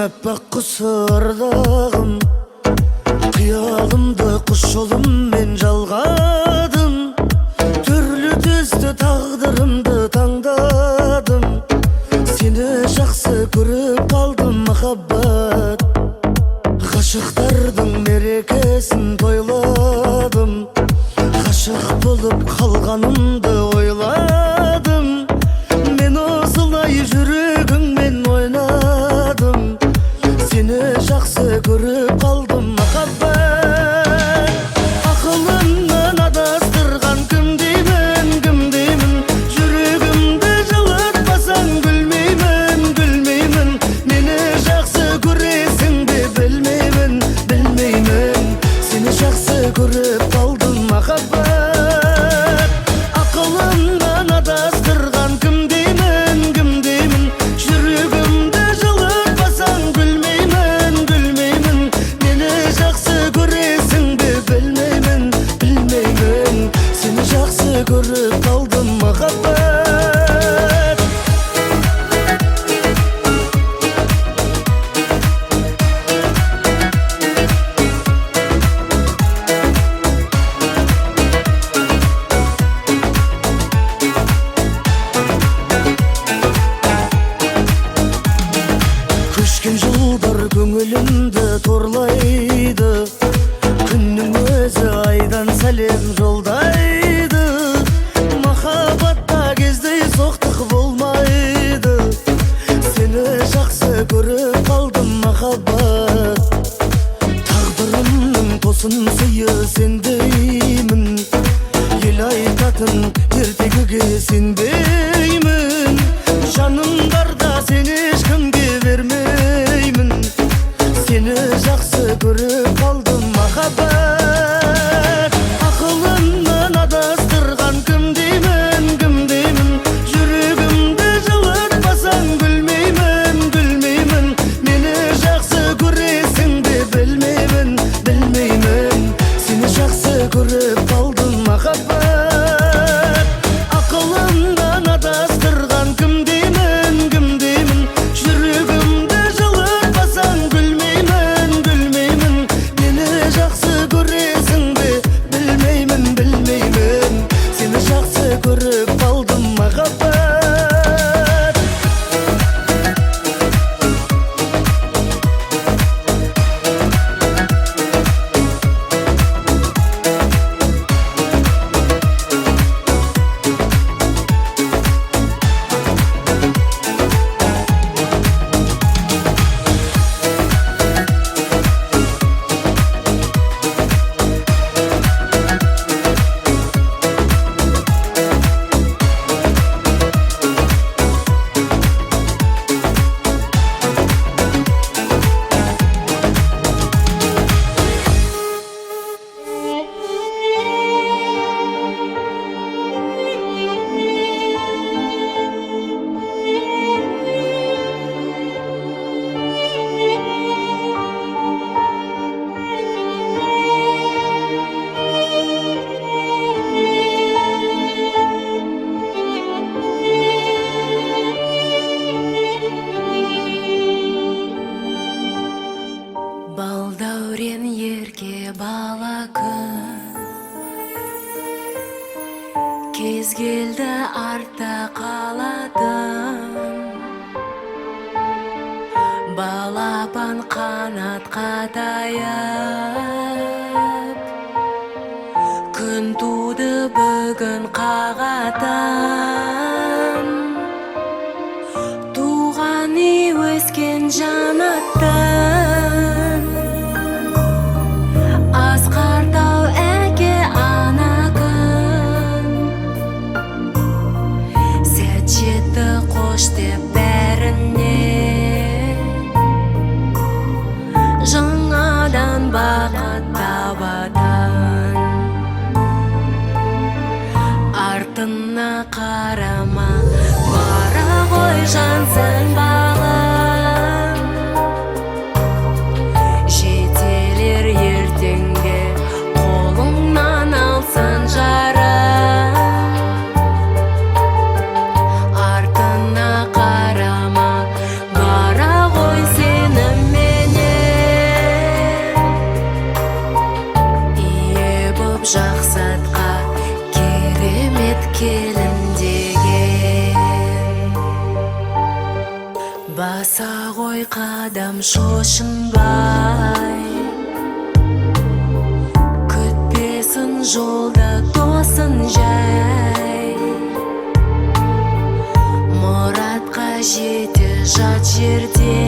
appak kısırdağım, kıyalımda kuş yolummen жалғадым. Türlü düzdü tağdırımdı tаңдадым. Seni жақсы көріп қалдым махаббат. Ғашықтардың мерекесін тойладым. Ғашық болып қалғанымды ойладым. Мен осылай жүрегіңмен ойнадым. Seni жақсы көріп қалдым махаббат. Ақылымнан адастырған кім деймін, кім деймін. Жүрегімді жылатпасаң гүлмеймін, гүлмеймін. Мені жақсы көресің бе білмеймін, білмеймін. Seni жақсы көріп қалдым махаббат. Ақылымнан адастырған кім деймін, кім деймін. Жүрегімді жылатпасаң гүлмеймін, гүлмеймін. Мені жақсы көресің бе білмеймін, білмеймін. Seni жақсы көріп қалдым махаббат. Көшкен жылдар көңілімді торлайды. Күннің өзі айдан сәлем жолдайды. Махаббатта кездей соқтық болмайды. Seni жақсы көріп қалдым махаббат. Тағдырымның тосын сыйы сендеймін. Ел айтатын ертегіге сенбеймін. Жаным барда сені ешкімге бермеймін. Seni жақсы көріп қалдым махаббат. Ақылымнан адастырған кім деймін, кім деймін. Жүрегімді жылатпасаң гүлмеймін, гүлмеймін. Мені жақсы көресің бе білмеймін, білмеймін. Seni жақсы көріп қалдым махаббат. Ақылымнан адастырған кім деймін, кім деймін. Жүрегімді жылатпасаң гүлмеймін, гүлмеймін. Мені жақсы көресің бе білмеймін, білмеймін. Seni жақсы көріп қалдым махаббат. Балдәурен ерке бала күн, кез келді артта қалатын. Балапан қанатқа таяп, күн туды бүгін қағатын. Туған үй өскен жанаттан. Асқар әке ана күн. Сәт жетті қош деп бәріне. Жаңадан бақыт табатын. Артына қарама, бара ғой жансың бағым. Жетелер ертеңде қолыңнан алсын жарым. Артына қара Баса ғой қадам шошынбай, күтпесін жолда тосын жай. Мұратқа жете жат жерде,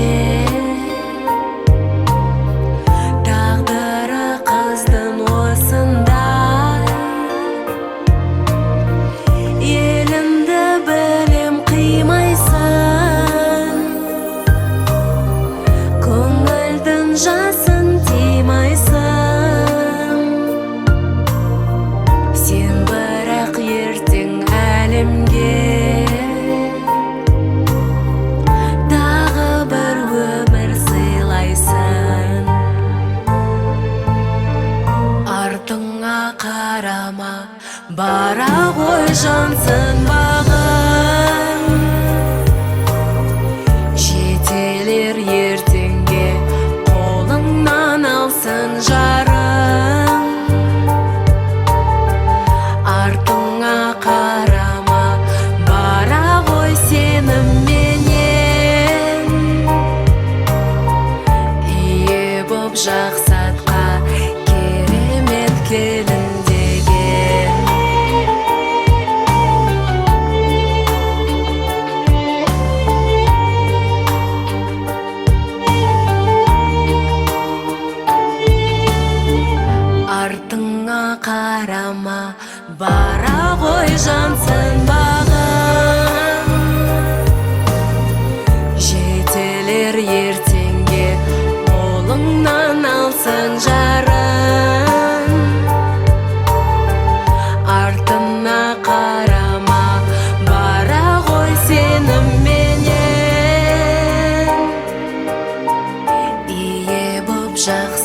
тағдыры қыздың осындай. Елімді білем қимайсың, көңілдің жасын тимайсың. Сен бірақ ертең әлемге тағы бір өмір сыйлайсың. Артыңа қарама, бара ғой жансың бағың. Жетелер ертеңге, қолыңнан алсын жарың. Артыңа қарама, бара ғой сенімменен. Ие боп жақсы атқа, керемет келін деген. Артыңа қарама, бара ғой жансың бағың. Жетелер ертеңге, қолыңнан алсын жарың. Артыңа қарама, бара ғой сенімменен. Ие боп жақсы